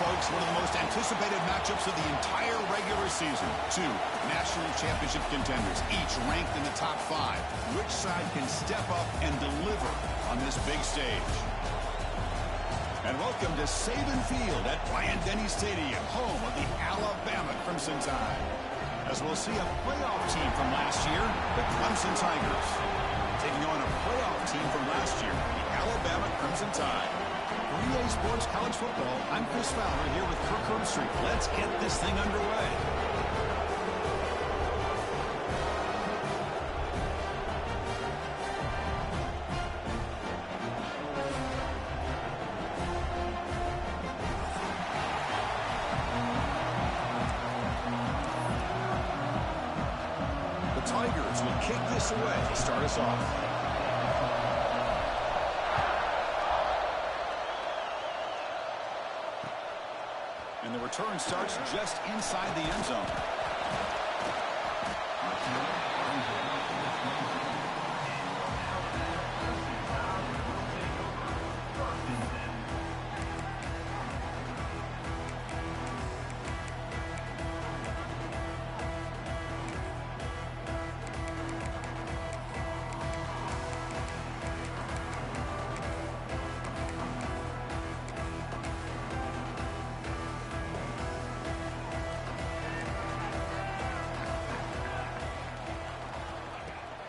folks, one of the most anticipated matchups of the entire regular season. Two national championship contenders, each ranked in the top 5. Which side can step up and deliver on this big stage? And welcome to Saban Field at Bryant-Denny Stadium, home of the Alabama Crimson Tide. As we'll see a playoff team from last year, the Clemson Tigers, taking on a playoff team from last year, the Alabama Crimson Tide. For EA Sports College Football, I'm Chris Fowler here with Kirk Herbstreit. Let's get this thing underway. The Tigers will kick this away to start us off. And the return starts just inside the end zone.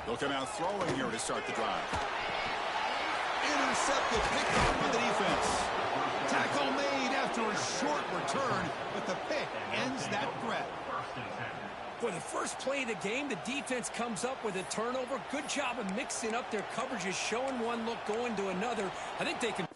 They'll come out throwing here to start the drive. Intercepted, picked off by the defense. Tackle made after a short return, but the pick ends that threat. For the first play of the game, the defense comes up with a turnover. Good job of mixing up their coverages, showing one look, going to another. I think they can...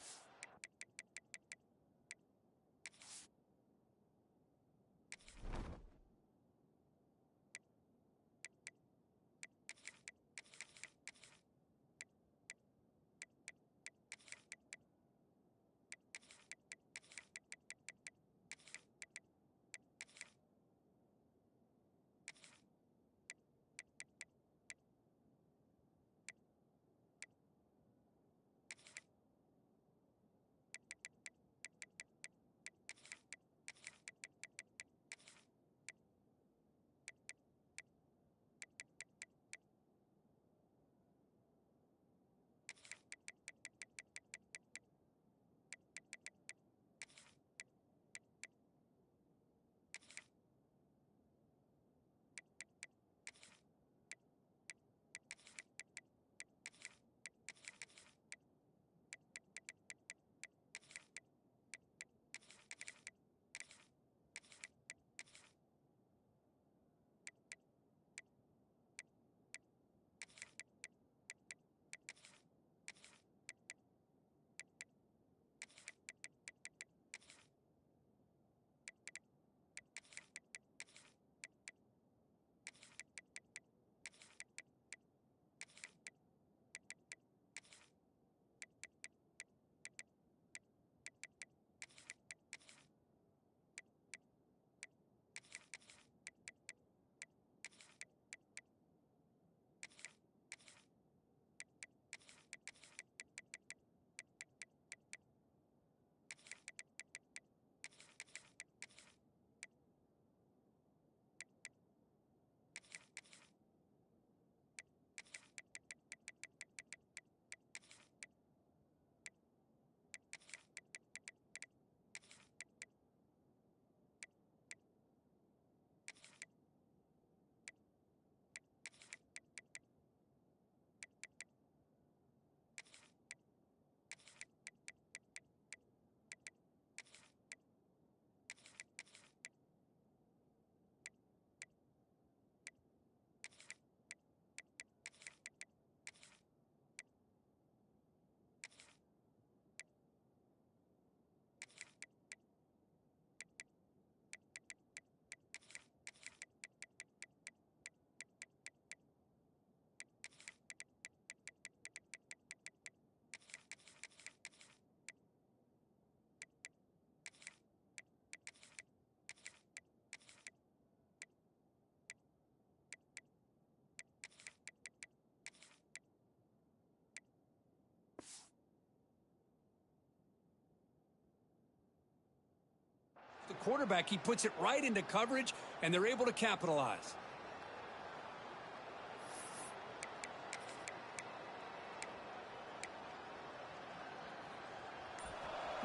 quarterback, he puts it right into coverage, and they're able to capitalize.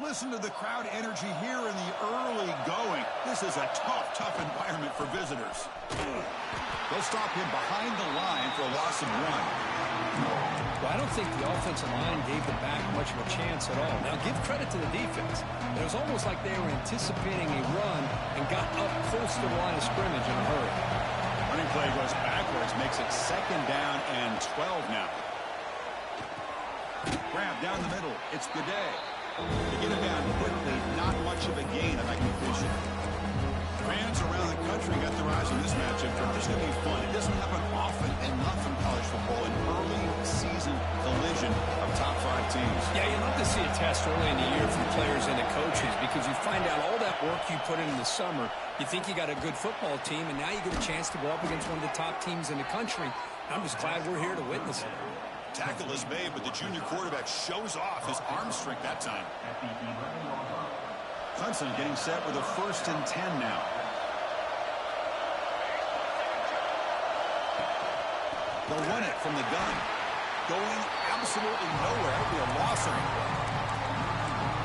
Listen to the crowd energy here in the early going. This is a tough environment for visitors. They'll stop him behind the line for a loss of 1. Well, I don't think the offensive line gave the back much of a chance at all. Now, give credit to the defense. It was almost like they were anticipating a run and got up close to the line of scrimmage in a hurry. Running play goes backwards, makes it 2nd down and 12 now. Grab down the middle. It's Gaudet. They get him down quickly. Not much of a gain of that completion. Fans around the country got their eyes on this matchup. This is going to be fun. It doesn't happen often enough in college football, an early season collision of top 5 teams. Yeah, you love to see a test early in the year from players and the coaches because you find out all that work you put in the summer. You think you got a good football team, and now you get a chance to go up against one of the top teams in the country. I'm just glad we're here to witness it. Tackle is made, but the junior quarterback shows off his arm strength that time. Clemson getting set with a 1st and 10 now. They'll run it from the gun. Going absolutely nowhere. It'll be a loss of it.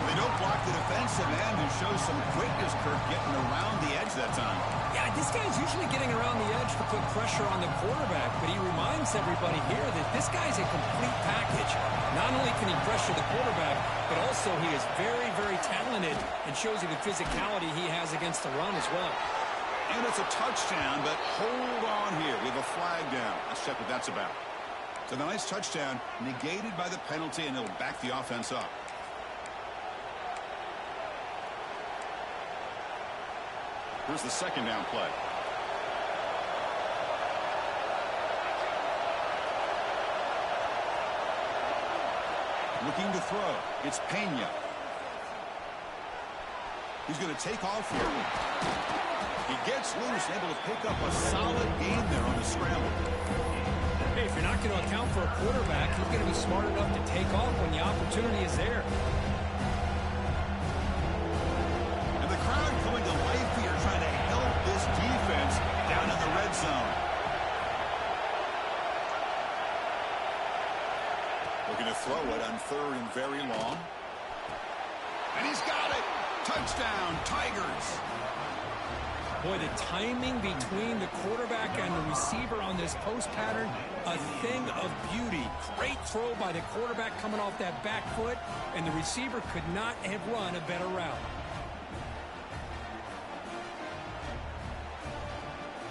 They don't block the defensive end who shows some quickness, Kirk, getting around the edge that time. Yeah, this guy's usually getting around the edge to put pressure on the quarterback, but he reminds everybody here that this guy's a complete package. Not only can he pressure the quarterback, but also he is very, very talented and shows you the physicality he has against the run as well. And it's a touchdown, but hold on here. We have a flag down. Let's check what that's about. So the nice touchdown negated by the penalty, and it'll back the offense up. Here's the 2nd down play. Looking to throw. It's Pena. He's going to take off here. He gets loose, able to pick up a solid gain there on the scramble. Hey, if you're not going to account for a quarterback, he's going to be smart enough to take off when the opportunity is there. And the crowd coming to life here, trying to help this defense down in the red zone. Looking to throw it on 3rd and very long. And he's got it. Touchdown, Tigers. Boy, the timing between the quarterback and the receiver on this post pattern, a thing of beauty. Great throw by the quarterback coming off that back foot, and the receiver could not have run a better route.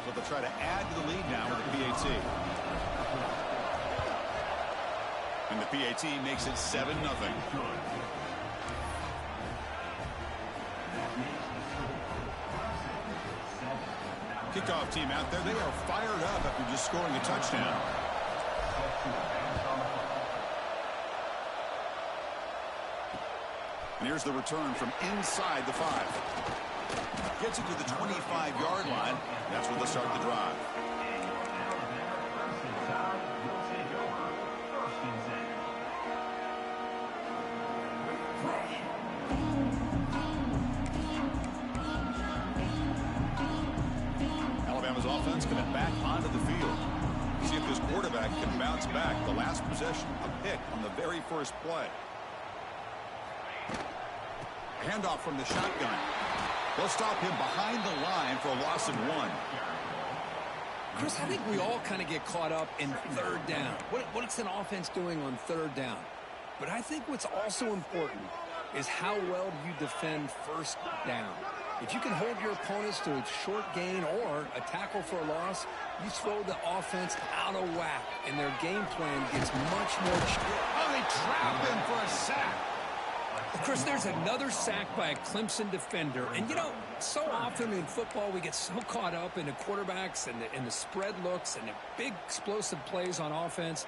So they'll try to add to the lead now with the PAT. And the PAT makes it 7-0. Kickoff team out there. They are fired up after just scoring a touchdown. And here's the return from inside the 5. Gets it to the 25-yard line. That's where they'll start the drive. Alabama's offense coming back onto the field. See if this quarterback can bounce back. The last possession, a pick on the very first play. Handoff from the shotgun. They'll stop him behind the line for a loss of 1. Chris, I think we all kind of get caught up in 3rd down. What's an offense doing on 3rd down? But I think what's also important is how well do you defend 1st down. If you can hold your opponents to a short gain or a tackle for a loss, you throw the offense out of whack, and their game plan gets much more. Oh, they trap him for a sack. Chris, there's another sack by a Clemson defender. And, you know, so often in football we get so caught up in the quarterbacks and the spread looks and the big explosive plays on offense.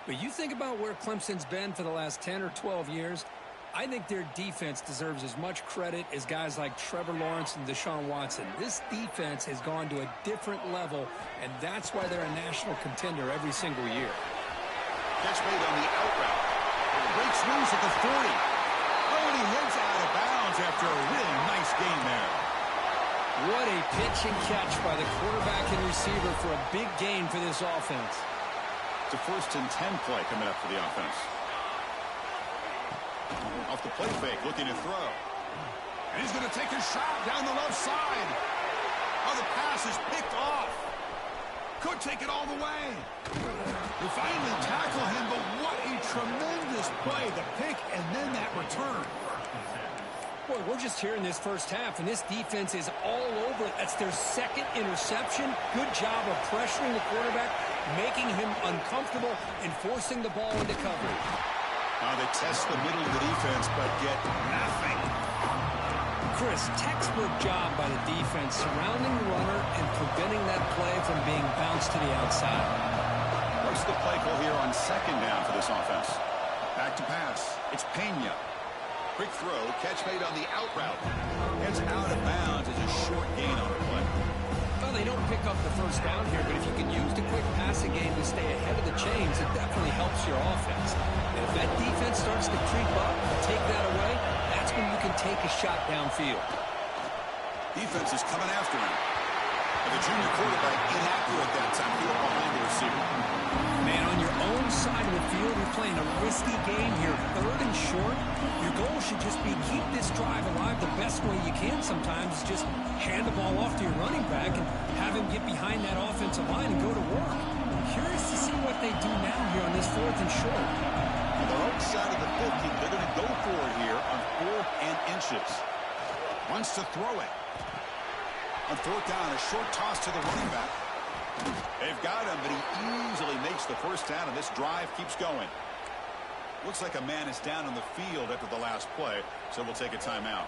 But you think about where Clemson's been for the last 10 or 12 years, I think their defense deserves as much credit as guys like Trevor Lawrence and Deshaun Watson. This defense has gone to a different level, and that's why they're a national contender every single year. Catch made on the out route. Breaks loose at the 40. Oh, and he heads out of bounds after a really nice game there. What a pitch and catch by the quarterback and receiver for a big gain for this offense. It's a 1st and 10 play coming up for the offense. Off the play fake, looking to throw. And he's going to take a shot down the left side. Oh, the pass is picked off. Could take it all the way. They finally tackle him, but what a tremendous play. The pick and then that return. Boy, we're just here in this first half, and this defense is all over it. That's their 2nd interception. Good job of pressuring the quarterback, making him uncomfortable, and forcing the ball into coverage. They test the middle of the defense, but get nothing. Chris, textbook job by the defense, surrounding the runner and preventing that play from being bounced to the outside. What's the play call here on 2nd down for this offense? Back to pass. It's Pena. Quick throw, catch made on the out route. Heads out of bounds as a short gain on the play. Well, they don't pick up the 1st down here, but if you can use the quick passing game to stay ahead of the chains, it definitely helps your offense. And if that defense starts to creep up and take that away, that's when you can take a shot downfield. Defense is coming after him. And the junior quarterback inaccurate that time. He went behind the receiver. Man, on your own side of the field, you're playing a risky game here, 3rd and short. Your goal should just be keep this drive alive the best way you can sometimes. Is just hand the ball off to your running back and have him get behind that offensive line and go to work. I'm curious to see what they do now here on this 4th and short. On their own side of the 50, they're going to go for it here on 4th and inches. Wants to throw it. On 4th down, a short toss to the running back. They've got him, but he easily makes the 1st down, and this drive keeps going. Looks like a man is down on the field after the last play, so we'll take a timeout.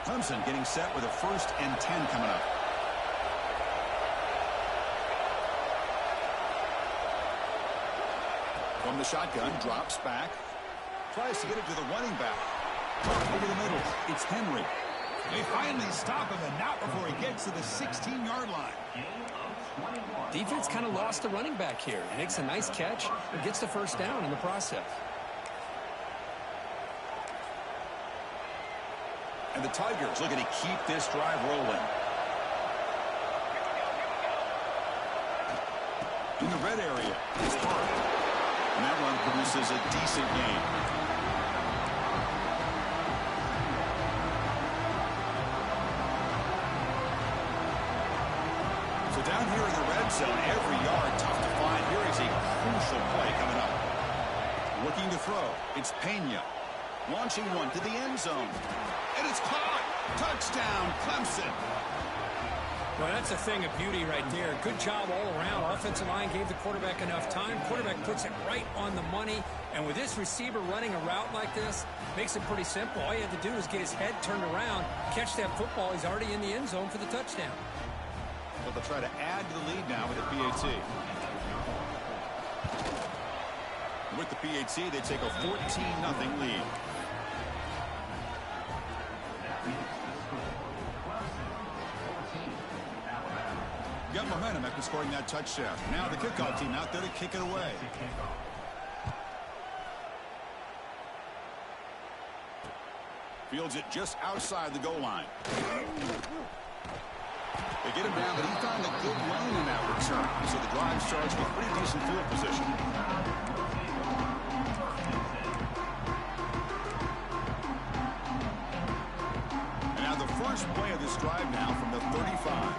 Clemson getting set with a 1st and 10 coming up. From the shotgun, drops back. Tries to get it to the running back. Over the middle, it's Henry. They finally stop him, and not before he gets to the 16-yard line. Defense kind of lost the running back here. Makes a nice catch and gets the 1st down in the process. And the Tigers looking to keep this drive rolling. In the red area, it's Hart. And that one produces a decent gain. Down here in the red zone, every yard tough to find. Here is a crucial play coming up. Looking to throw. It's Pena. Launching one to the end zone. And it's caught. Touchdown, Clemson. Well, that's a thing of beauty right there. Good job all around. Offensive line gave the quarterback enough time. Quarterback puts it right on the money. And with this receiver running a route like this, makes it pretty simple. All you have to do is get his head turned around, catch that football. He's already in the end zone for the touchdown. But they'll try to add to the lead now with the PAT. With the PAT, they take a 14-0 lead. Got momentum after scoring that touchdown. Now the kickoff team out there to kick it away. Fields it just outside the goal line. They get him down, but he found a good lane in that return. So the drive starts with pretty decent field position. And now the first play of this drive now from the 35.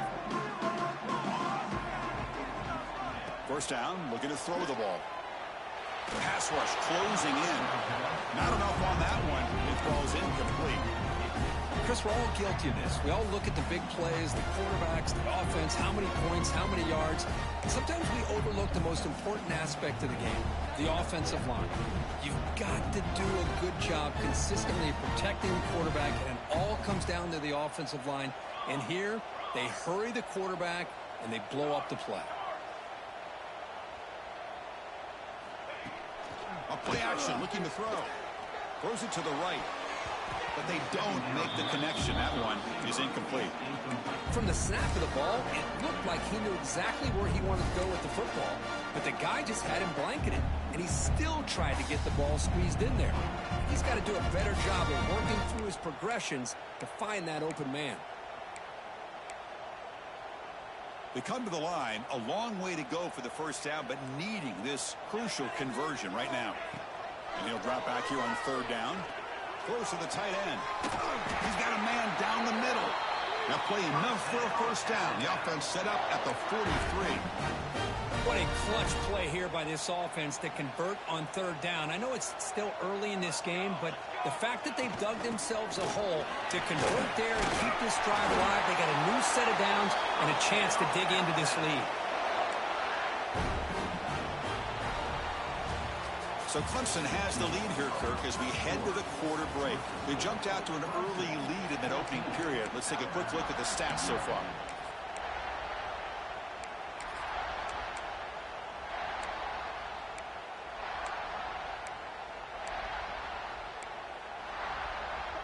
First down, looking to throw the ball. Pass rush closing in. Not enough on that one. It falls incomplete. Chris, we're all guilty of this. We all look at the big plays, the quarterbacks, the offense, how many points, how many yards. And sometimes we overlook the most important aspect of the game, the offensive line. You've got to do a good job consistently protecting the quarterback, and it all comes down to the offensive line. And here, they hurry the quarterback, and they blow up the play. A play action, looking to throw. Throws it to the right. But they don't make the connection. That one is incomplete. From the snap of the ball, it looked like he knew exactly where he wanted to go with the football. but the guy just had him blanketed, and he still tried to get the ball squeezed in there. He's got to do a better job of working through his progressions to find that open man. They come to the line, a long way to go for the first down, but needing this crucial conversion right now. And he'll drop back here on third down. Close to the tight end. He's got a man down the middle. Now play enough for a first down. The offense set up at the 43. What a clutch play here by this offense to convert on third down. I know it's still early in this game, but the fact that they've dug themselves a hole to convert there and keep this drive alive, they got a new set of downs and a chance to dig into this lead. So Clemson has the lead here, Kirk, as we head to the quarter break. They jumped out to an early lead in that opening period. Let's take a quick look at the stats so far.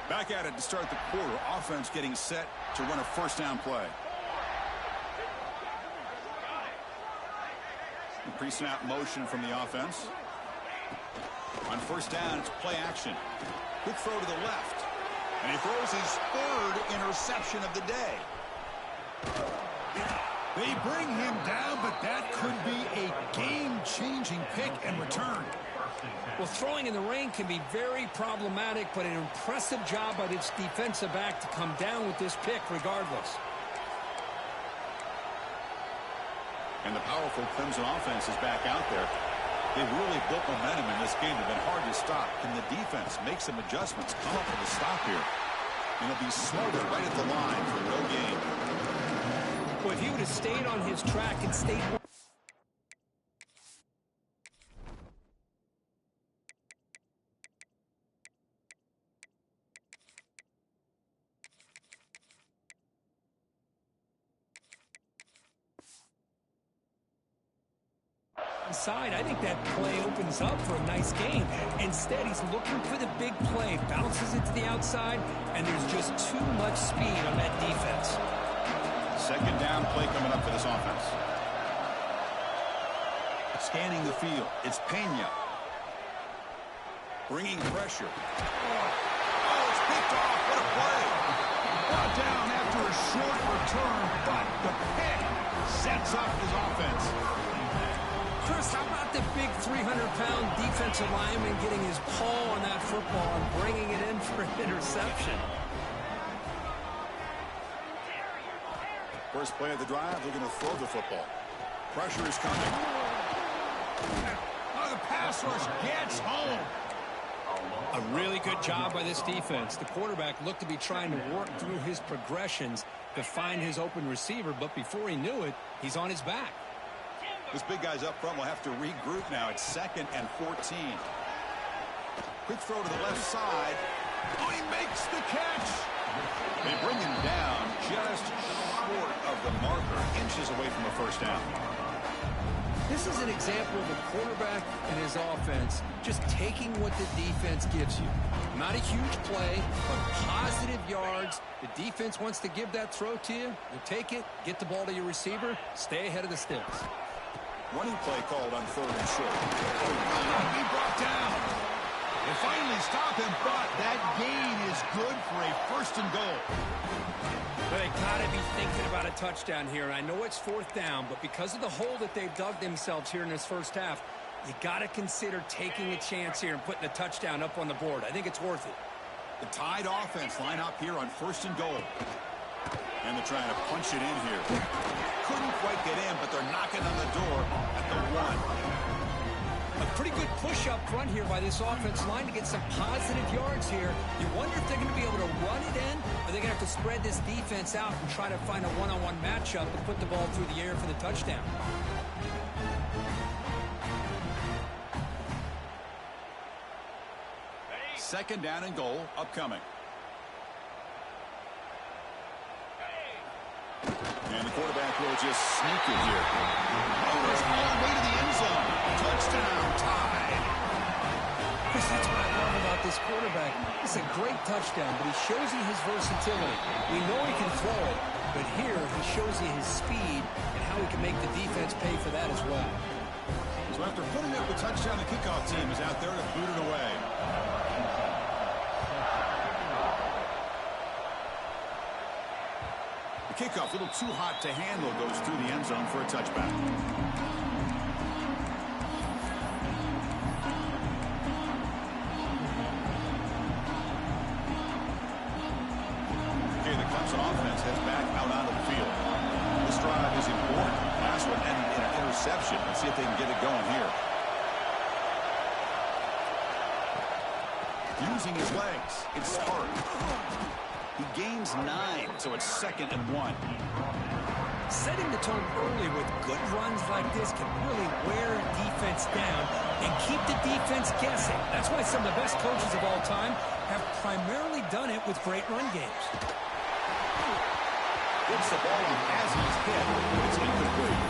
Back at it to start the quarter. Offense getting set to run a first down play. Pre-snap motion from the offense. On first down, it's play action. Quick throw to the left. And he throws his third interception of the day. They bring him down, but that could be a game-changing pick and return. Well, throwing in the rain can be very problematic, but an impressive job by this defensive back to come down with this pick regardless. And the powerful Clemson offense is back out there. They've really built momentum in this game. They've been hard to stop. Can the defense make some adjustments, come up with a stop here? And it'll be smothered right at the line for no gain. Well, if he would have stayed on his track and stayed... side, I think that play opens up for a nice game. Instead, he's looking for the big play, bounces it to the outside, and there's just too much speed on that defense. Second down play coming up for this offense. Scanning the field, it's Pena. Bringing pressure. Oh, it's picked off. What a play. Brought down after a short return, but the pick sets up his offense. Chris, how about the big 300-pound defensive lineman getting his paw on that football and bringing it in for an interception? First play of the drive, they're going to throw the football. Pressure is coming. Oh, the pass rush gets home. A really good job by this defense. The quarterback looked to be trying to work through his progressions to find his open receiver, but before he knew it, he's on his back. This big guy's up front will have to regroup now. It's 2nd and 14. Quick throw to the left side. Oh, he makes the catch. They bring him down just short of the marker, inches away from a first down. This is an example of a quarterback and his offense just taking what the defense gives you. Not a huge play, but positive yards. The defense wants to give that throw to you. You take it, get the ball to your receiver, stay ahead of the sticks. Running play called on 3rd and short. Oh, he brought down. They finally stop him, but that gain is good for a 1st and goal. But they got to be thinking about a touchdown here. I know it's 4th down, but because of the hole that they've dug themselves here in this first half, you got to consider taking a chance here and putting a touchdown up on the board. I think it's worth it. The Tide offense line up here on 1st and goal. And they're trying to punch it in here. Couldn't quite get in, but they're knocking on the door at the 1. A pretty good push up front here by this offense line to get some positive yards here. You wonder if they're going to be able to run it in, or they're going to have to spread this defense out and try to find a one-on-one matchup and put the ball through the air for the touchdown. Second down and goal upcoming. And the quarterback will just sneak it here. Oh, it's all the way to the end zone. Touchdown, Tide. Chris, that's what I love about this quarterback. It's a great touchdown, but he shows you his versatility. We know he can throw it, but here he shows you his speed and how he can make the defense pay for that as well. touchdown. The kickoff team is out there to boot it away. The kickoff, a little too hot to handle, goes through the end zone for a touchback. Okay, the Clemson offense heads back out onto the field. This drive is important. Last one ended in an interception. Let's see if they can get it going here. Using his legs. It's Stark. He gains 9, so it's 2nd and 1. Setting the tone early with good runs like this can really wear defense down and keep the defense guessing. That's why some of the best coaches of all time have primarily done it with great run games. Gets the ball on as he's hit, but it's incomplete.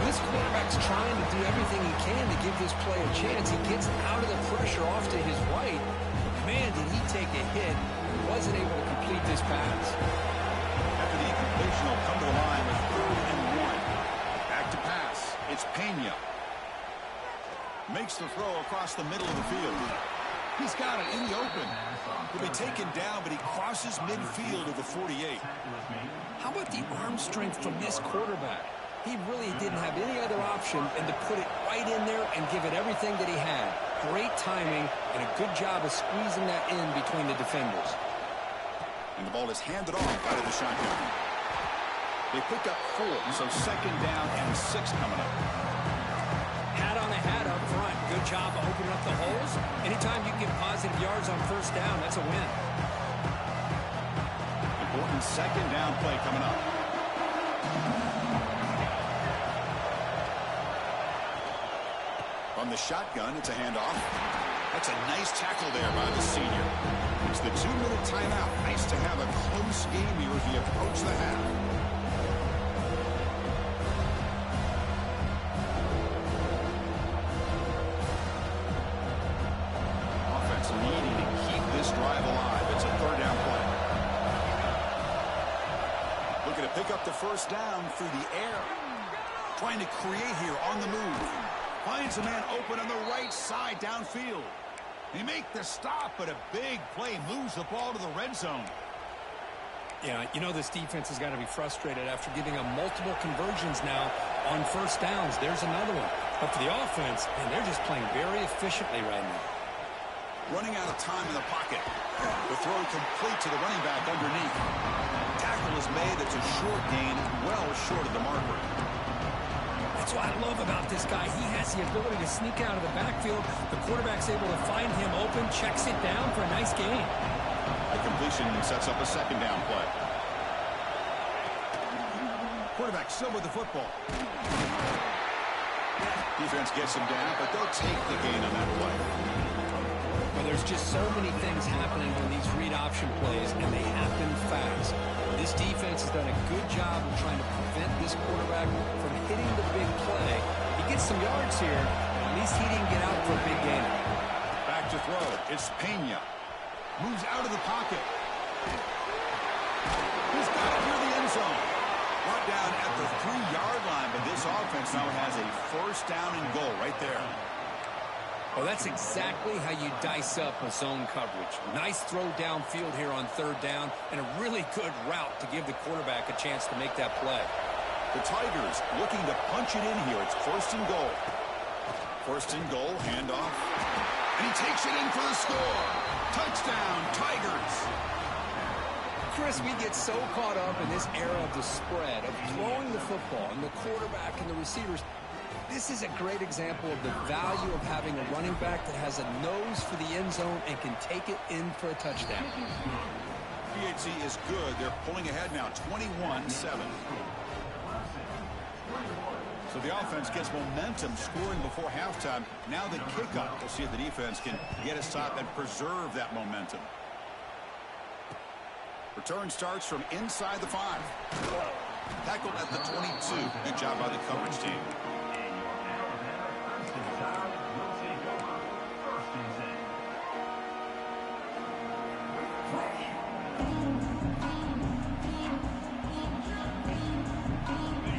This quarterback's trying to do everything he can to give this play a chance. He gets out of the pressure off to his right. Man, did he take a hit. He wasn't able to complete this pass. After the incompletion, he'll come to the line with 3rd and 1. Back to pass. It's Pena. Makes the throw across the middle of the field. He's got it in the open. He'll be taken down, but he crosses midfield of the 48. How about the arm strength from this quarterback? He really didn't have any other option than to put it right in there and give it everything that he had. Great timing and a good job of squeezing that in between the defenders. And the ball is handed off out of the shotgun. They picked up 4, so 2nd down and 6 coming up. Hat on a hat up front. Good job of opening up the holes. Anytime you can get positive yards on 1st down, that's a win. Important 2nd down play coming up. From the shotgun, it's a handoff. That's a nice tackle there by the senior. It's the 2-minute timeout. Nice to have a close game here as we approach the half. Offense needing to keep this drive alive. It's a 3rd down play. Looking to pick up the 1st down through the air. Trying to create here on the move. Finds a man open on the right side downfield. They make the stop, but a big play moves the ball to the red zone. Yeah, you know this defense has got to be frustrated after giving them multiple conversions now on 1st downs. There's another one. But for the offense, man, they're just playing very efficiently right now. Running out of time in the pocket. The throw complete to the running back underneath. Tackle is made. It's a short gain, well short of the marker. That's what I love about this guy. He has the ability to sneak out of the backfield. The quarterback's able to find him open, checks it down for a nice gain. A completion sets up a 2nd down play. Quarterback still with the football. Defense gets him down, but they'll take the gain on that play. Well, there's just so many things happening on these read option plays, and they happen fast. This defense has done a good job of trying to prevent this quarterback from hitting the big play. He gets some yards here, but at least he didn't get out for a big gain. Back to throw. It's Pena. Moves out of the pocket. He's got it near the end zone. Brought down at the 3-yard line, but this offense now has a 1st down and goal right there. Well, that's exactly how you dice up a zone coverage. Nice throw downfield here on 3rd down, and a really good route to give the quarterback a chance to make that play. The Tigers looking to punch it in here. It's 1st and goal. 1st and goal, handoff. And he takes it in for the score. Touchdown, Tigers. Chris, we get so caught up in this era of the spread, of throwing the football, and the quarterback and the receivers. This is a great example of the value of having a running back that has a nose for the end zone and can take it in for a touchdown. PHC is good. They're pulling ahead now, 21-7. So the offense gets momentum scoring before halftime. Now the kickoff. We'll see if the defense can get a stop and preserve that momentum. Return starts from inside the 5. Tackled at the 22. Good job by the coverage team.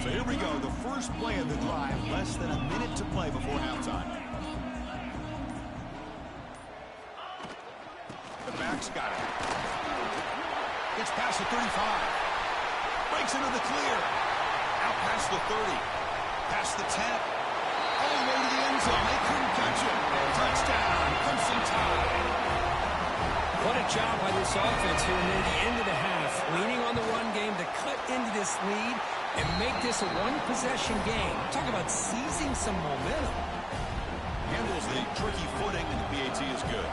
So here we go, the first play of the drive, less than a minute to play before halftime. The back's got it. Gets past the 35. Breaks into the clear. Out past the 30. Past the 10. All the way to the end zone. They couldn't catch him. Touchdown. Clemson Tide. What a job by this offense here near the end of the half, leaning on the run game to cut into this lead and make this a one-possession game. Talk about seizing some momentum. Handles the tricky footing, and the PAT is good.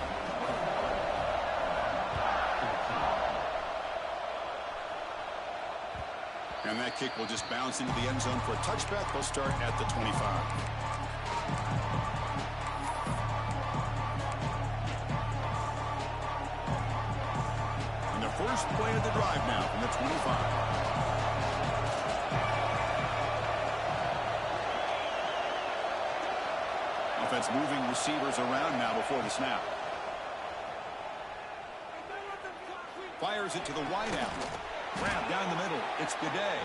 And that kick will just bounce into the end zone for a touchback. They'll start at the 25. First play of the drive now from the 25. Offense moving receivers around now before the snap. Fires it to the wideout. Grab down the middle. It's Gaudet.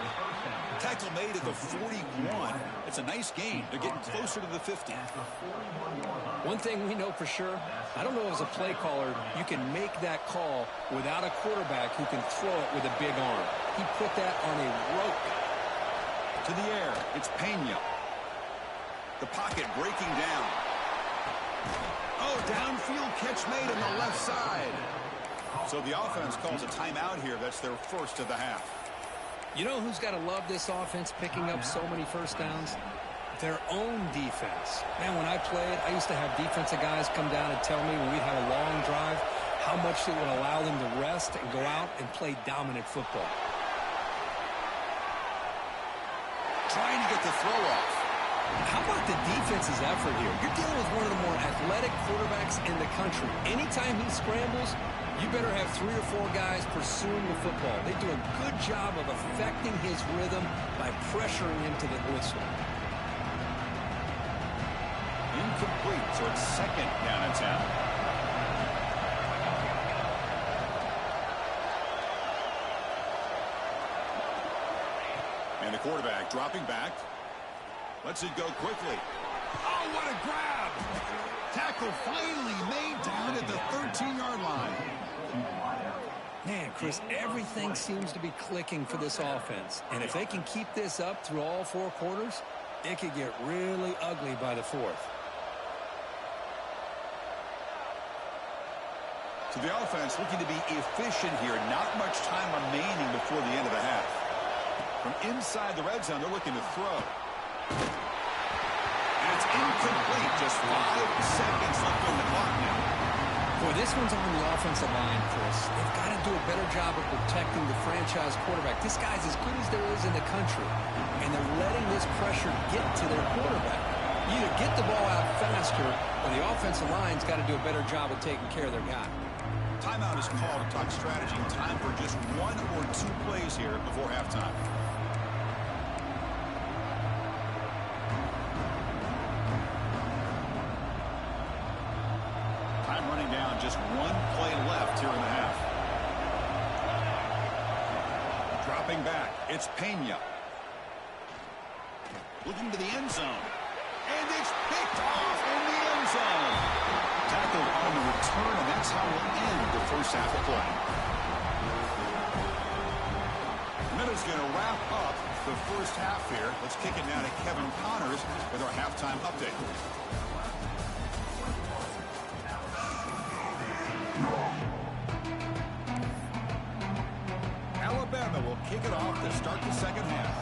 Tackle made at the 41. It's a nice gain. They're getting closer to the 50. One thing we know for sure, I don't know as a play caller, you can make that call without a quarterback who can throw it with a big arm. He put that on a rope. To the air. It's Pena. The pocket breaking down. Oh, downfield catch made on the left side. So the offense calls a timeout here. That's their first of the half. You know who's got to love this offense picking up so many first downs? Their own defense. Man, when I played, I used to have defensive guys come down and tell me when we'd have a long drive how much it would allow them to rest and go out and play dominant football. Trying to get the throw off. How about the defense's effort here? You're dealing with one of the more athletic quarterbacks in the country. Anytime he scrambles, you better have 3 or 4 guys pursuing the football. They do a good job of affecting his rhythm by pressuring him to the whistle. Incomplete, so it's second down and 10. And the quarterback dropping back. Lets it go quickly. Oh, what a grab! Tackle finally made down at the 13-yard line. Man, Chris, everything seems to be clicking for this offense. And if they can keep this up through all 4 quarters, it could get really ugly by the 4th. So the offense looking to be efficient here. Not much time remaining before the end of the half. From inside the red zone, they're looking to throw. And it's incomplete. Just 5 seconds left on the clock now. Boy, this one's on the offensive line, Chris. They've got to do a better job of protecting the franchise quarterback. This guy's as good as there is in the country. And they're letting this pressure get to their quarterback. You either get the ball out faster, or the offensive line's got to do a better job of taking care of their guy. Timeout is called to talk strategy. Time for just 1 or 2 plays here before halftime. Time running down. Just 1 play left here in the half. Dropping back. It's Pena. Looking to the end zone. And it's picked off in the end zone. Tackled on the return, and that's how we'll end the first half of play. And that is going to wrap up the first half here. Let's kick it now to Kevin Connors with our halftime update. Alabama will kick it off to start the second half.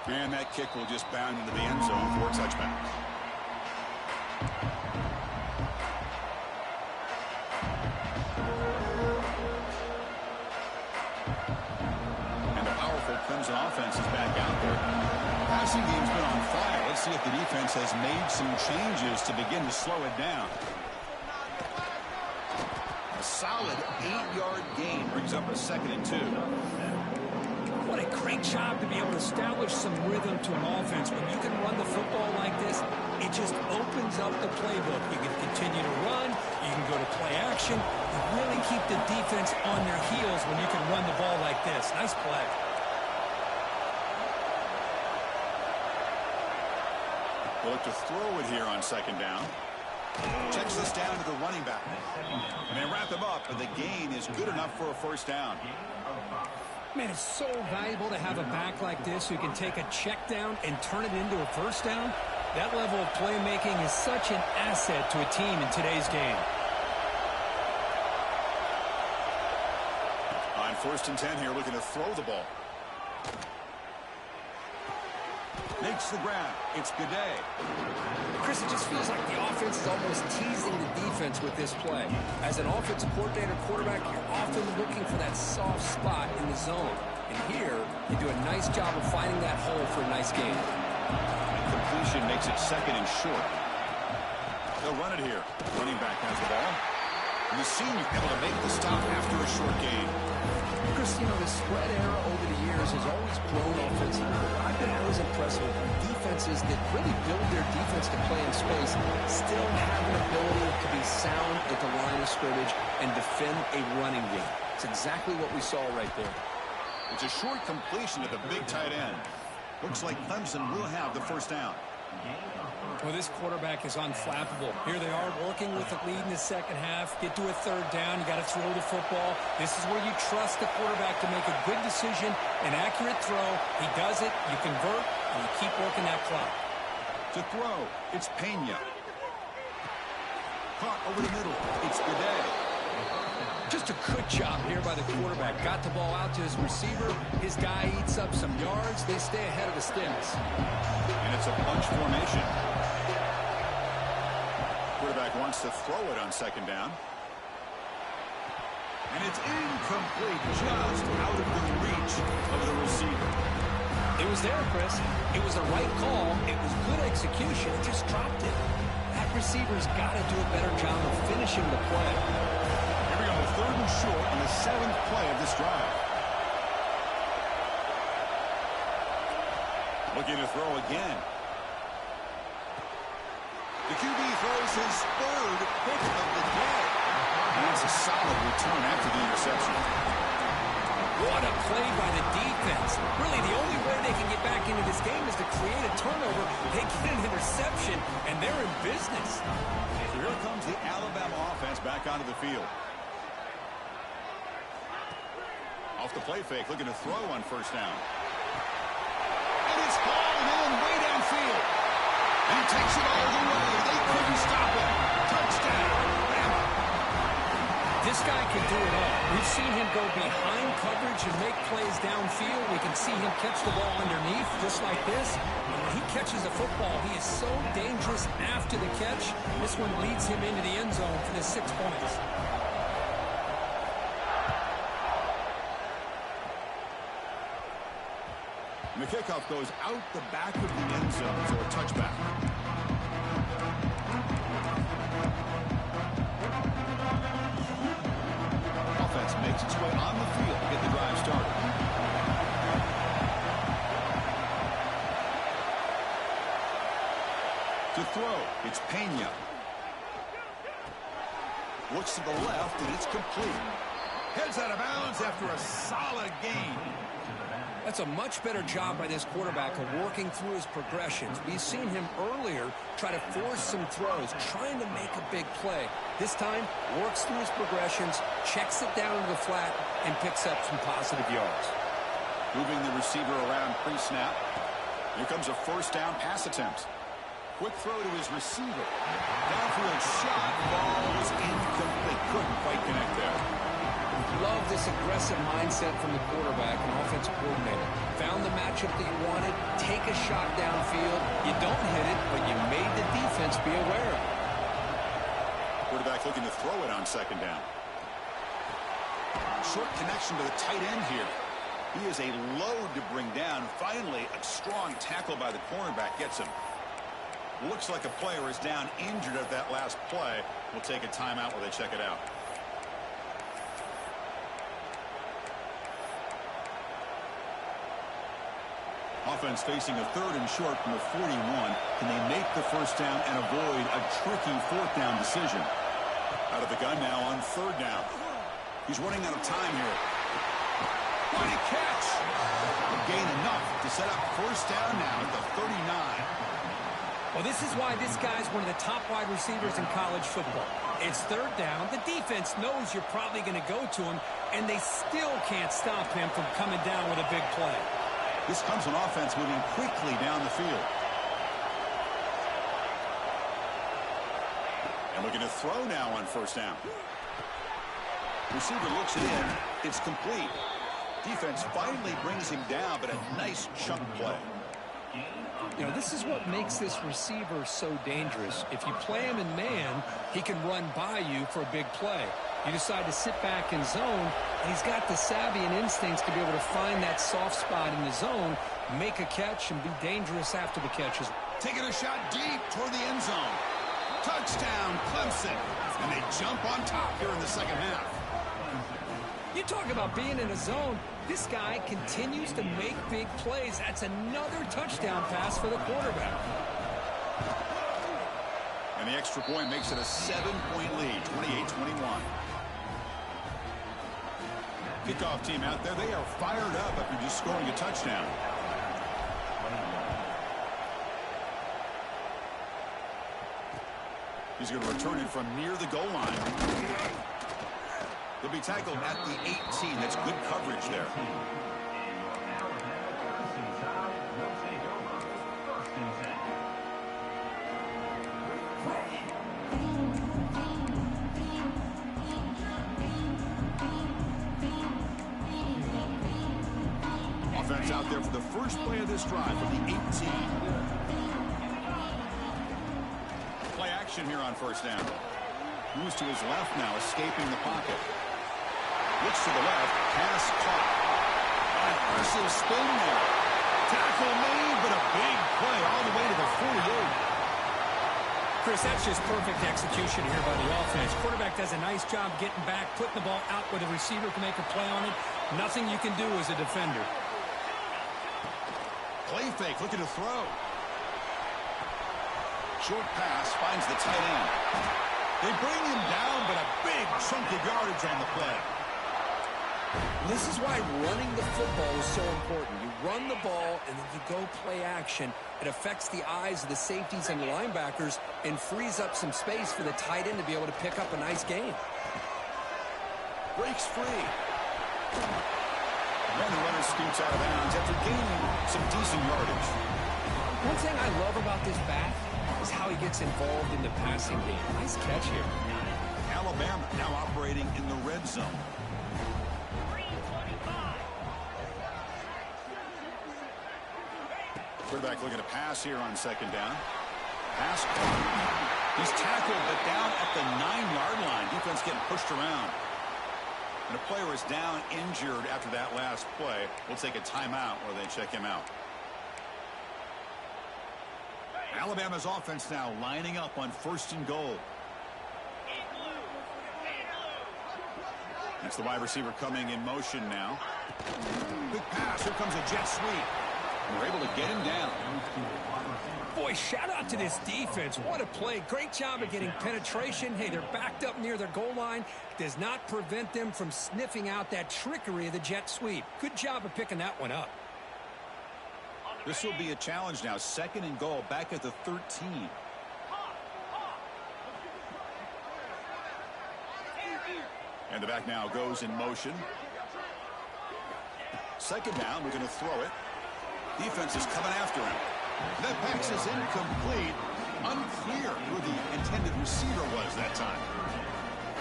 And that kick will just bound into the end zone for a touchback. And the powerful Clemson offense is back out there. Passing game's been on fire. Let's see if the defense has made some changes to begin to slow it down. A solid 8-yard gain brings up a 2nd and 2. What a great job to be able to establish some rhythm to an offense. When you can run the football like this, it just opens up the playbook. You can continue to run. You can go to play action. You really keep the defense on their heels when you can run the ball like this. pass. Nice play. We'll look to throw it here on second down. Checks this down to the running back. And they wrap him up, but the gain is good enough for a first down. Man, it's so valuable to have a back like this who can take a check down and turn it into a first down. That level of playmaking is such an asset to a team in today's game. On 1st and 10 here, looking to throw the ball. Makes the grab. It's Gaudet. Chris, it just feels like the offense is almost teasing the defense with this play. As an offensive coordinator quarterback, you're often looking for that soft spot in the zone. And here, you do a nice job of finding that hole for a nice gain. Completion makes it 2nd and short. They'll run it here. Running back has the ball. And the senior able to make the stop after a short gain. Chris, you know, the spread era over the years has always grown offensively. But I've been always impressed with defenses that really build their defense to play in space, still have an ability to be sound at the line of scrimmage and defend a running game. It's exactly what we saw right there. It's a short completion to the big tight end. Looks like Clemson will have the first down. Well, this quarterback is unflappable. Here they are working with the lead in the second half. Get to a 3rd down. You got to throw the football. This is where you trust the quarterback to make a good decision, an accurate throw. He does it. You convert, and you keep working that clock. To throw, it's Pena. Caught over the middle. It's Gaudet. Just a good job here by the quarterback. Got the ball out to his receiver. His guy eats up some yards. They stay ahead of the sticks. And it's a bunch formation. Quarterback wants to throw it on 2nd down. And it's incomplete, just out of the reach of the receiver. It was there, Chris. It was the right call. It was good execution. Just dropped it. That receiver's got to do a better job of finishing the play. 3rd and short on the 7th play of this drive. Looking to throw again. The QB throws his 3rd pick of the day. And that's a solid return after the interception. What a play by the defense. Really, the only way they can get back into this game is to create a turnover. They get an interception, and they're in business. Here comes the Alabama offense back onto the field. Off the play fake, looking to throw on 1st down. And it's hauled in way downfield. And he takes it all the way. They couldn't stop him. Touchdown, Alabama. This guy can do it all. We've seen him go behind coverage and make plays downfield. We can see him catch the ball underneath, just like this. And when he catches a football, he is so dangerous after the catch. This one leads him into the end zone for the 6 points. And the kickoff goes out the back of the end zone for a touchback. Offense makes its way on the field to get the drive started. To throw, it's Pena. Looks to the left, and it's complete. Heads out of bounds after a solid gain. That's a much better job by this quarterback of working through his progressions. We've seen him earlier try to force some throws, trying to make a big play. This time, works through his progressions, checks it down to the flat, and picks up some positive yards. Moving the receiver around pre-snap. Here comes a 1st down pass attempt. Quick throw to his receiver. Downfield shot. Ball was incomplete. Couldn't quite connect there. Love this aggressive mindset from the quarterback and offensive coordinator. Found the matchup that you wanted, take a shot downfield. You don't hit it, but you made the defense be aware of it. Quarterback looking to throw it on 2nd down. Short connection to the tight end here. He is a load to bring down. Finally, a strong tackle by the cornerback gets him. Looks like a player is down injured at that last play. We'll take a timeout while they check it out. Offense facing a 3rd and short from the 41. Can they make the 1st down and avoid a tricky 4th down decision? Out of the gun now on 3rd down. He's running out of time here. What a catch! set up first down now at the 39. Well, this is why this guy's one of the top wide receivers in college football. It's third down. The defense knows you're probably going to go to him, and they still can't stop him from coming down with a big play. This Clemson offense moving quickly down the field. And looking to throw now on first down. Receiver looks it in. It's complete. Defense finally brings him down, but a nice chunk play. You know, this is what makes this receiver so dangerous. If you play him in man, he can run by you for a big play. You decide to sit back in zone, and he's got the savvy and instincts to be able to find that soft spot in the zone, make a catch, and be dangerous after the catches. Taking a shot deep toward the end zone. Touchdown, Clemson. And they jump on top here in the second half. You talk about being in a zone. This guy continues to make big plays. That's another touchdown pass for the quarterback. And the extra point makes it a 7-point lead, 28-21. Kickoff team out there, they are fired up after just scoring a touchdown. He's going to return it from near the goal line. He'll be tackled at the 18. That's good coverage there. Offense out there for the first play of this drive from the 18. Play action here on first down. Moves to his left now, escaping the pocket. Looks to the left, pass caught. Aggressive spin there. Tackle made, but a big play all the way to the 48. Chris, that's just perfect execution here by the offense. Quarterback does a nice job getting back, putting the ball out where the receiver can make a play on it. Nothing you can do as a defender. Play fake, looking to throw. Short pass, finds the tight end. They bring him down, but a big chunk of yardage on the play. This is why running the football is so important. You run the ball, and then you go play action. It affects the eyes of the safeties and the linebackers and frees up some space for the tight end to be able to pick up a nice game. Breaks free. And the runner scoots out of bounds after gaining some decent yardage. One thing I love about this back is how he gets involved in the passing game. Nice catch here. Alabama now operating in the red zone. Quarterback looking to pass here on second down. Pass caught. He's tackled, but down at the 9-yard line. Defense getting pushed around. And a player is down injured after that last play. We'll take a timeout while they check him out. Alabama's offense now lining up on first and goal. It's the wide receiver coming in motion now. Big pass. Here comes a jet sweep. We're able to get him down. Boy, shout out to this defense. What a play. Great job of getting penetration. Hey, they're backed up near their goal line. Does not prevent them from sniffing out that trickery of the jet sweep. Good job of picking that one up. This will be a challenge now. Second and goal, back at the 13. And the back now goes in motion. Second down, we're going to throw it. Defense is coming after him. That pass is incomplete. Unclear who the intended receiver was that time.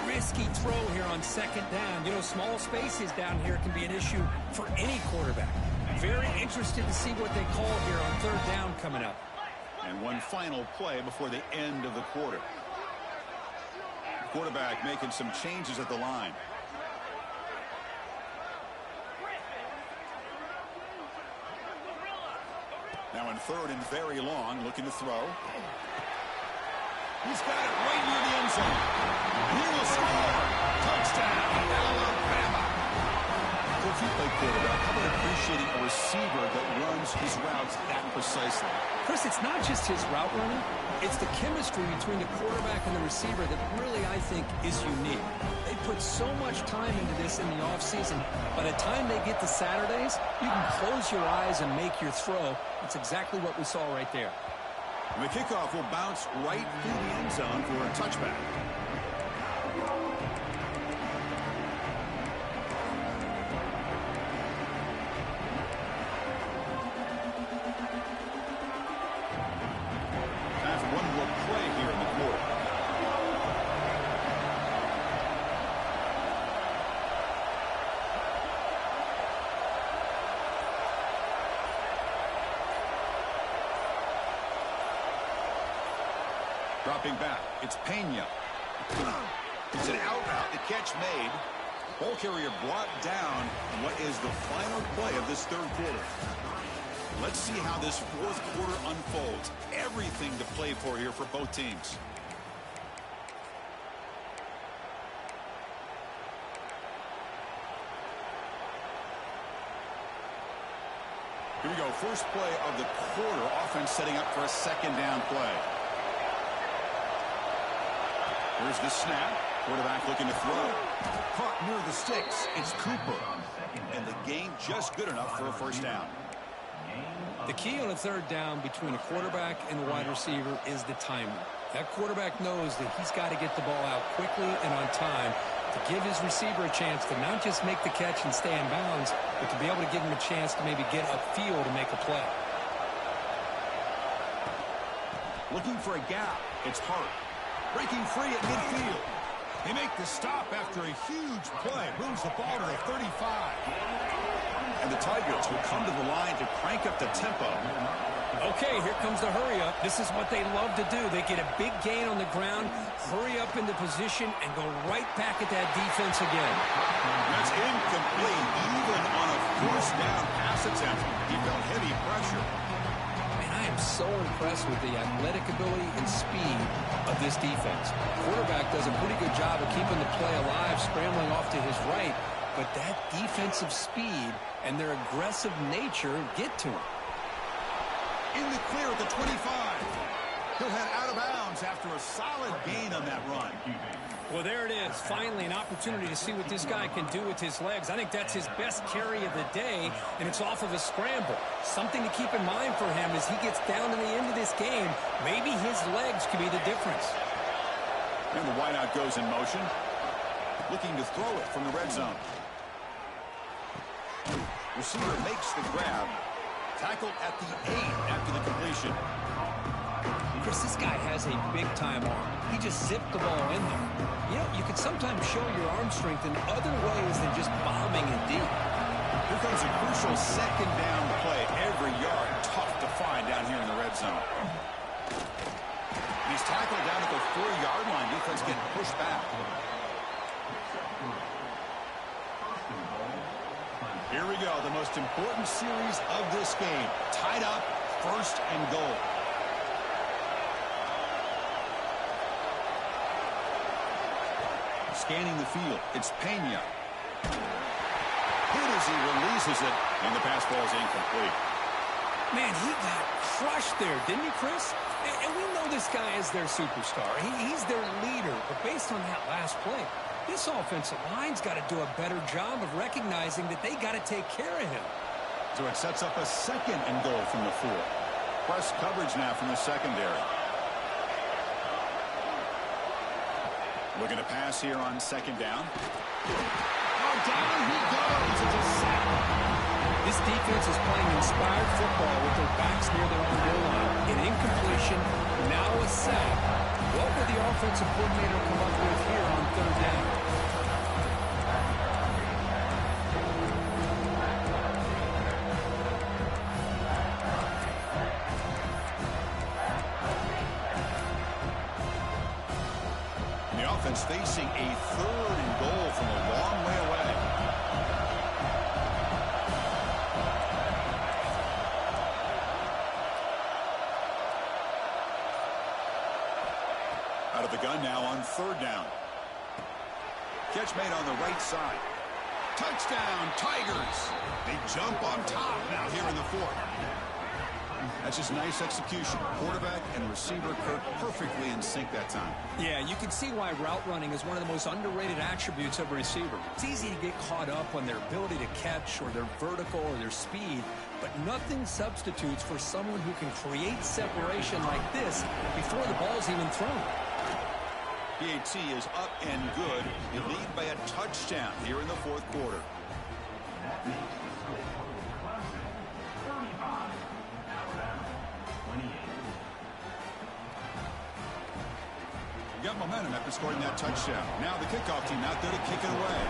Risky throw here on second down. You know, small spaces down here can be an issue for any quarterback. Very interested to see what they call here on third down coming up. And one final play before the end of the quarter. Quarterback making some changes at the line. Now in third and very long, looking to throw. He's got it right near the end zone. He will score. Touchdown, Alabama. If you play quarterback, how about appreciating a receiver that runs his routes that precisely? Chris, it's not just his route running. It's the chemistry between the quarterback and the receiver that really, I think, is unique. They put so much time into this in the offseason. By the time they get to Saturdays, you can close your eyes and make your throw. That's exactly what we saw right there. And the kickoff will bounce right through the end zone for a touchback. Time for one more play here in the quarter. Dropping back, it's Pena. It's an out route, the catch made. Ball carrier brought down on what is the final play of this third quarter. Let's see how this fourth quarter unfolds. Everything to play for here for both teams. Here we go, first play of the quarter. Offense setting up for a second down play. Here's the snap. Quarterback looking to throw. Caught near the sticks. It's Cooper. And the gain just good enough for a first down. The key on a third down between a quarterback and a wide receiver is the timing. That quarterback knows that he's got to get the ball out quickly and on time to give his receiver a chance to not just make the catch and stay in bounds, but to be able to give him a chance to maybe get upfield to make a play. Looking for a gap. It's Hart. Breaking free at midfield. They make the stop after a huge play. Moves the ball to the 35. And the Tigers will come to the line to crank up the tempo. Okay, here comes the hurry up. This is what they love to do. They get a big gain on the ground, hurry up into position, and go right back at that defense again. That's incomplete. Even on a first down pass attempt, he felt heavy pressure. I am so impressed with the athletic ability and speed of this defense. Quarterback does a pretty good job of keeping the play alive, scrambling off to his right, but that defensive speed and their aggressive nature get to him. In the clear at the 25. He'll head out of bounds after a solid gain on that run. Well, there it is. Finally, an opportunity to see what this guy can do with his legs. I think that's his best carry of the day, and it's off of a scramble. Something to keep in mind for him as he gets down to the end of this game. Maybe his legs could be the difference. And the wideout goes in motion. Looking to throw it from the red zone. Receiver makes the grab. Tackled at the 8 after the completion. Chris, this guy has a big-time arm. He just zipped the ball in there. You know, you can sometimes show your arm strength in other ways than just bombing it deep. Here comes a crucial second down play. Every yard tough to find down here in the red zone. He's tackled down at the 4-yard line. Defense getting pushed back. Here we go, the most important series of this game. Tied up, first and goal. Scanning the field, it's Pena. Hit as he releases it, and the pass ball is incomplete. Man, he got crushed there, didn't he, Chris? And we know this guy is their superstar. He's their leader, but based on that last play, this offensive line's got to do a better job of recognizing that they got to take care of him. So it sets up a second and goal from the 4. Press coverage now from the secondary. Looking to pass here on second down. Oh, down he goes. It's a sack. This defense is playing inspired football with their backs near their own goal line. An incompletion, now a sack. What will the offensive coordinator come up with here on third down? The offense facing a third and goal from a long way away. Out of the gun now on third down. Catch made on the right side. Touchdown, Tigers. They jump on top now here in the 4th. That's just nice execution. Quarterback and receiver Kirk perfectly in sync that time. Yeah, you can see why route running is one of the most underrated attributes of a receiver. It's easy to get caught up on their ability to catch or their vertical or their speed, but nothing substitutes for someone who can create separation like this before the ball's even thrown. PAT is up and good. You lead by a touchdown here in the fourth quarter. You got momentum after scoring that touchdown. Now the kickoff team out there to kick it away.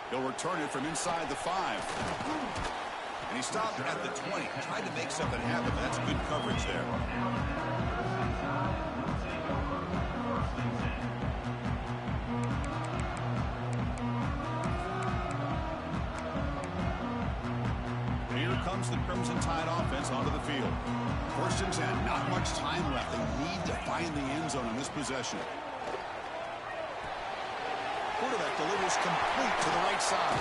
He'll return it from inside the 5. And he stopped at the 20. Tried to make something happen, but that's good coverage there. Here comes the Crimson Tide offense onto the field. First and 10. Not much time left. They need to find the end zone in this possession. Quarterback delivers complete to the right side.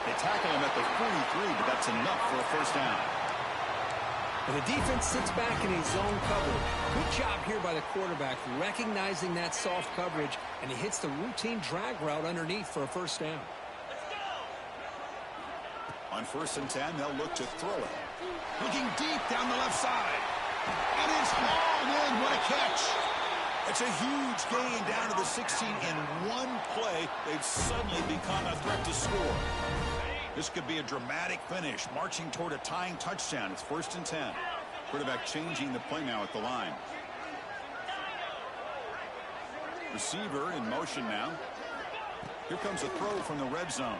They tackle him at the 43, but that's enough for a first down. And the defense sits back in a zone cover. Good job here by the quarterback, recognizing that soft coverage, and he hits the routine drag route underneath for a first down. On first and 10, they'll look to throw it. Looking deep down the left side. It is hauled in. What a catch. It's a huge gain down to the 16 in one play. They've suddenly become a threat to score. This could be a dramatic finish, marching toward a tying touchdown. It's first and 10. Quarterback changing the play now at the line. Receiver in motion now. Here comes a throw from the red zone.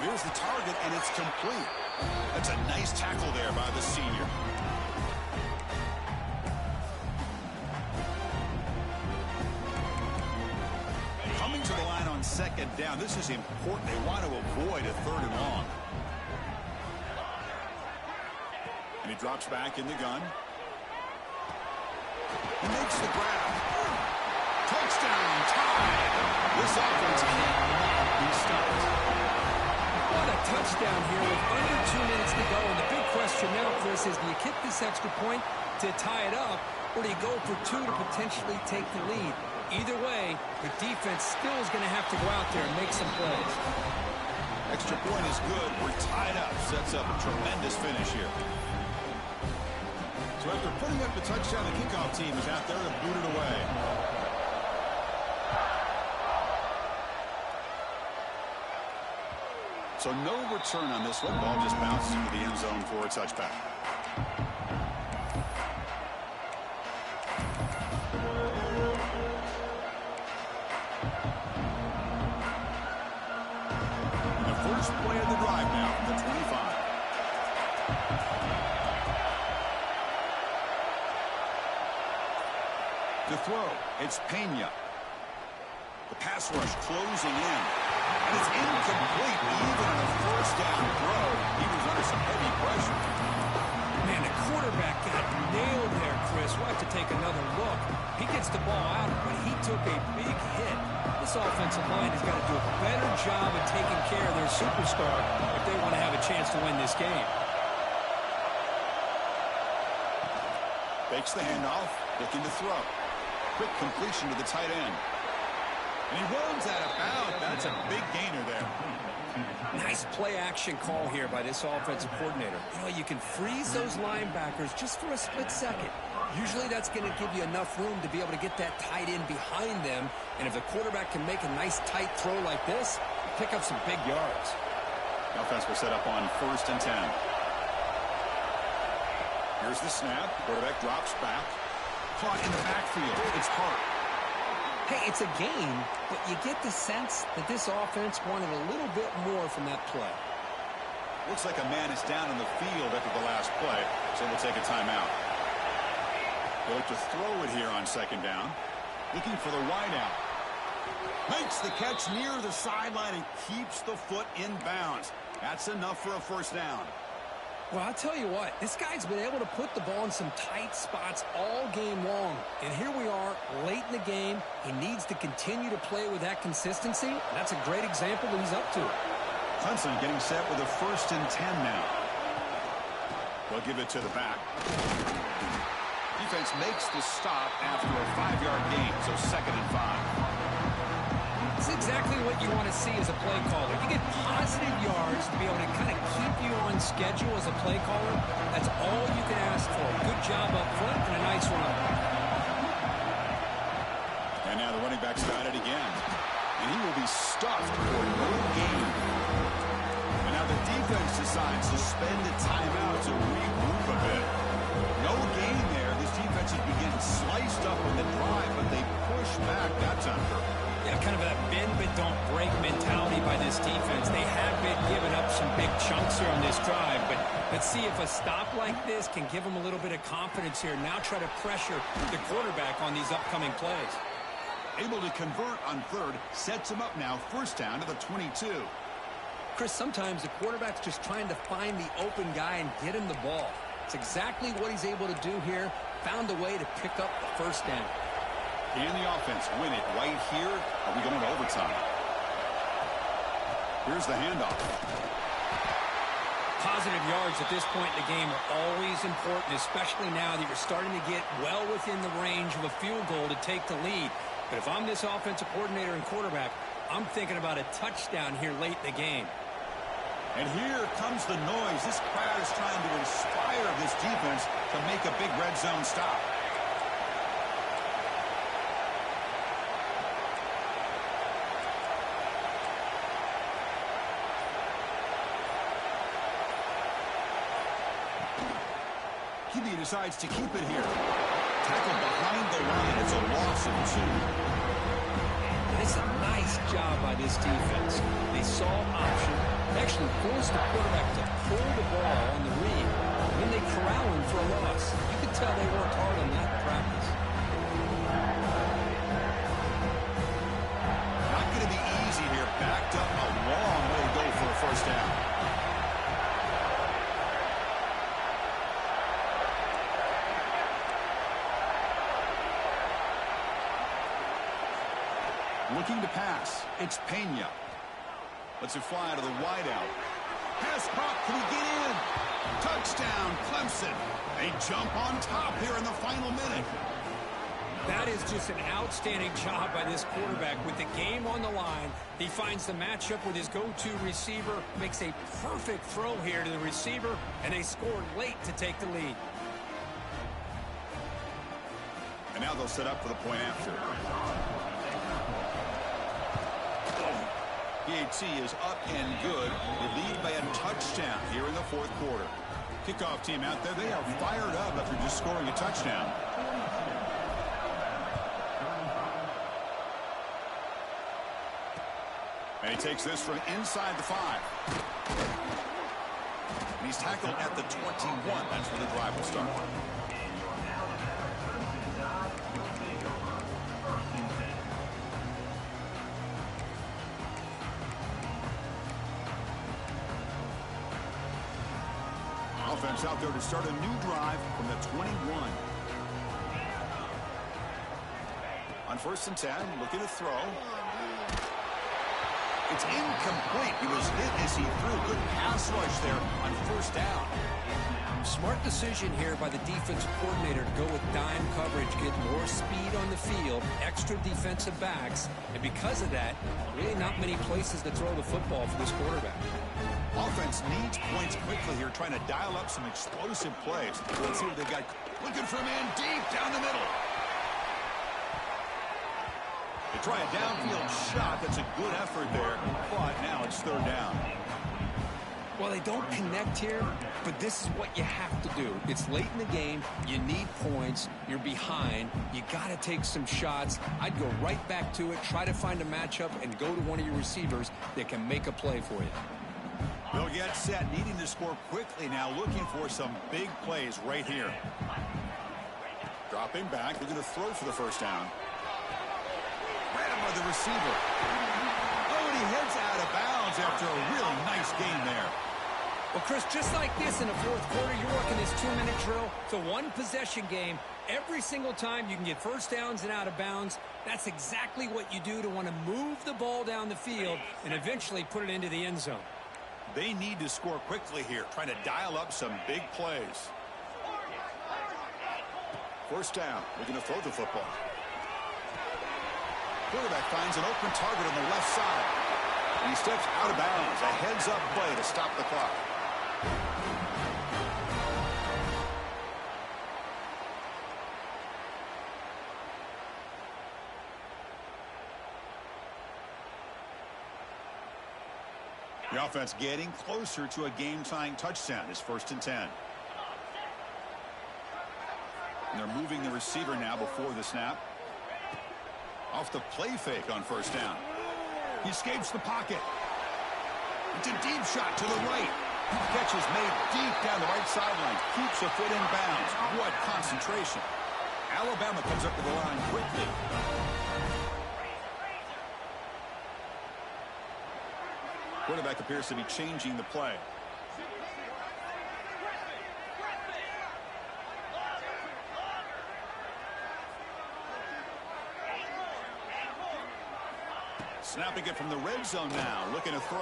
Here's the target, and it's complete. That's a nice tackle there by the senior. Coming to the line on second down. This is important. They want to avoid a third and long. And he drops back in the gun. He makes the grab. Touchdown, Tide. This offense cannot be stopped. What a touchdown here with under 2 minutes to go. And the big question now, Chris, is do you kick this extra point to tie it up, or do you go for 2 to potentially take the lead? Either way, the defense still is going to have to go out there and make some plays. Extra point is good. We're tied up. Sets up a tremendous finish here. So after putting up the touchdown, the kickoff team is out there to boot it away. So no return on this one. Ball just bounces into the end zone for a touchback. And the first play of the drive now from the 25. To throw, it's Pena. The pass rush closing in. And it's incomplete, even on a first down throw. He was under some heavy pressure. Man, the quarterback got nailed there, Chris. We'll have to take another look. He gets the ball out, but he took a big hit. This offensive line has got to do a better job of taking care of their superstar if they want to have a chance to win this game. Fakes the handoff, looking to throw. Quick completion to the tight end. And he runs out of bounds. That's a big gainer there. Nice play-action call here by this offensive coordinator. You know, you can freeze those linebackers just for a split second. Usually that's going to give you enough room to be able to get that tight end behind them. And if the quarterback can make a nice tight throw like this, pick up some big yards. The offense will set up on first and 10. Here's the snap. Quarterback drops back. Caught in the backfield. It's Hart. Hey, it's a game, but you get the sense that this offense wanted a little bit more from that play. Looks like a man is down in the field after the last play, so we'll take a timeout. They'll look to throw it here on second down. Looking for the wideout. Makes the catch near the sideline and keeps the foot in bounds. That's enough for a first down. Well, I'll tell you what, this guy's been able to put the ball in some tight spots all game long. And here we are, late in the game. He needs to continue to play with that consistency. That's a great example that he's up to it. Clemson getting set with a 1st and 10 now. They'll give it to the back. Defense makes the stop after a 5-yard gain, so 2nd and 5. It's exactly what you want to see as a play caller. You get positive yards to be able to kind of keep you on schedule as a play caller. That's all you can ask for. Good job up front and a nice run. And now the running back's got it again. And he will be stuffed for no gain. And now the defense decides to spend a timeout to regroup a bit. No gain there. This defense has been getting sliced up in the drive, but they push back that time. Yeah, kind of a bend but don't break mentality by this defense. They have been giving up some big chunks here on this drive, but let's see if a stop like this can give them a little bit of confidence here. Now try to pressure the quarterback on these upcoming plays. Able to convert on 3rd, sets him up now, 1st down to the 22. Chris, sometimes the quarterback's just trying to find the open guy and get him the ball. It's exactly what he's able to do here. Found a way to pick up the 1st down. Can the offense win it right here? Are we going to overtime? Here's the handoff. Positive yards at this point in the game are always important, especially now that you're starting to get well within the range of a field goal to take the lead. But if I'm this offensive coordinator and quarterback, I'm thinking about a touchdown here late in the game. And here comes the noise. This crowd is trying to inspire this defense to make a big red zone stop. QB decides to keep it here. Tackled behind the line. It's a loss of 2. It's a nice job by this defense. They saw option. They actually forced the quarterback to pull the ball on the read. Then they corral him for a loss. You can tell they worked hard on that in practice. Not going to be easy here. Backed up a long way to go for a 1st down. Looking to pass. It's Pena. Lets it fly to the wideout. Pass caught. Can he get in? Touchdown, Clemson. They jump on top here in the final minute. That is just an outstanding job by this quarterback. With the game on the line, he finds the matchup with his go-to receiver, makes a perfect throw here to the receiver, and they scored late to take the lead. And now they'll set up for the point after. PAT is up and good. They lead by a touchdown here in the 4th quarter. Kickoff team out there, they are fired up after just scoring a touchdown. And he takes this from inside the 5. And he's tackled at the 21. That's where the drive will start. Offense out there to start a new drive from the 21. On 1st and 10, looking to throw. It's incomplete. He was hit as he threw. Good pass rush there on 1st down. Smart decision here by the defensive coordinator to go with dime coverage, get more speed on the field, extra defensive backs, and because of that, really not many places to throw the football for this quarterback. Offense needs points quickly here, trying to dial up some explosive plays. Let's see what they got. Looking for a man deep down the middle. They try a downfield shot. That's a good effort there, but now it's 3rd down. Well, they don't connect here, but this is what you have to do. It's late in the game. You need points. You're behind. You got to take some shots. I'd go right back to it, try to find a matchup, and go to one of your receivers that can make a play for you. They'll get set, needing to score quickly now, looking for some big plays right here. Dropping back. They're going to throw for the 1st down. Grabbed by the receiver. Oh, and he heads out of bounds after a really nice game there. Well, Chris, just like this in the fourth quarter, you're working this 2-minute drill. It's a one-possession game. Every single time you can get first downs and out of bounds, that's exactly what you do to want to move the ball down the field and eventually put it into the end zone. They need to score quickly here, trying to dial up some big plays. First down, we're going to throw the football. Quarterback finds an open target on the left side. And he steps out of bounds. A heads-up play to stop the clock. The offense getting closer to a game-tying touchdown. It's 1st and 10. And they're moving the receiver now before the snap. Off the play fake on first down. He escapes the pocket. It's a deep shot to the right. Catch is made deep down the right sideline. Keeps a foot in bounds. What concentration. Alabama comes up to the line quickly. Quarterback appears to be changing the play. Snapping it from the red zone now. Looking to throw.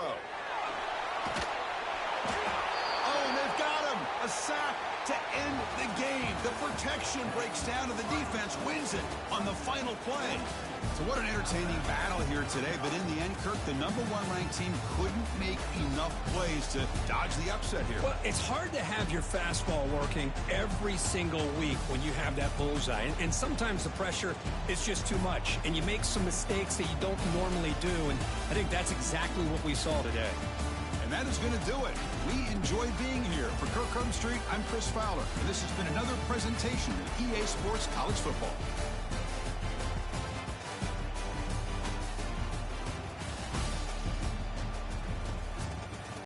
Oh, and they've got him. A sack to end the game. The protection breaks down and the defense wins it on the final play. So what an entertaining battle here today. But in the end, Kirk, the #1 ranked team couldn't make enough plays to dodge the upset here. Well, it's hard to have your fastball working every single week when you have that bullseye. And sometimes the pressure is just too much. And you make some mistakes that you don't normally do. And I think that's exactly what we saw today. And that is going to do it. We enjoy being here. For Kirk Street, I'm Chris Fowler. And this has been another presentation of EA Sports College Football.